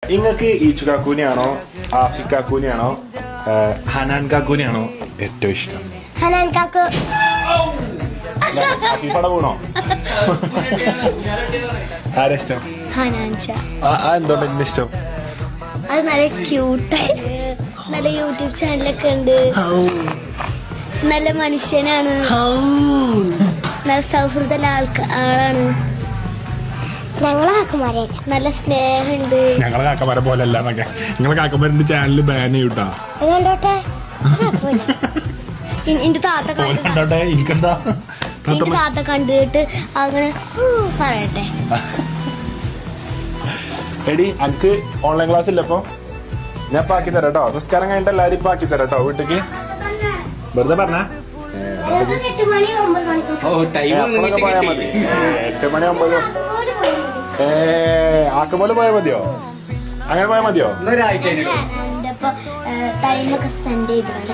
നിങ്ങൾക്ക് ഈച്ചു കാക്കൂനെയാണോ ആഫിക് കാക്കൂനെയാണോ ഹനാൻ കാക്കൂനെയാണോ ഏറ്റവും ഇഷ്ടം? ഹനാൻ കാക്കു. ആഫിഫടെ കൂണോ? ആരാ ഇഷ്ടം? ഹനാൻച. എന്തുകൊണ്ട് എന്നെ ഇഷ്ടം? അത് നല്ല ക്യൂട്ടായി, നല്ല യൂട്യൂബ് ചാനലൊക്കെ ഉണ്ട്, നല്ല മനുഷ്യനാണ്, നല്ല സൗഹൃദ ആളാണ്. ഞങ്ങളെ കാക്കമാരല്ല, നല്ല സ്നേഹമുണ്ട്. ഞങ്ങളെ കാക്കമാരെ പോലെ അല്ല എന്നൊക്കെ. നിങ്ങളെ കാക്കമാരുടെ ചാനൽ ബാൻ ചെയ്യൂട്ടാ. കണ്ടോട്ടെ. എന്റെ താത്ത കണ്ടോട്ടെ. എനിക്കെന്താ എന്റെ താത്ത കണ്ടിട്ട് അങ്ങനെ പറയട്ടെ. എടി അനക്ക് ഓൺലൈൻ ക്ലാസ് ഇല്ല ഇപ്പൊ? ഞാൻ ഇപ്പൊ ആക്കി തരാം കേട്ടോ. നിസ്കാരം കഴിഞ്ഞിട്ട് എല്ലാരും ഇപ്പൊ ആക്കി തരാം കേട്ടോ വീട്ടിക്ക്. വെറുതെ പറഞ്ഞ 8 മണി 9 മണി പോയാ മതി. 8 മണി 9 ആക്കുമ്പോലെ പോയാ മതിയോ? അങ്ങനെ പോയാ മതിയോ? ടൈമൊക്കെ സ്പെൻഡ് ചെയ്തിട്ടുണ്ട്.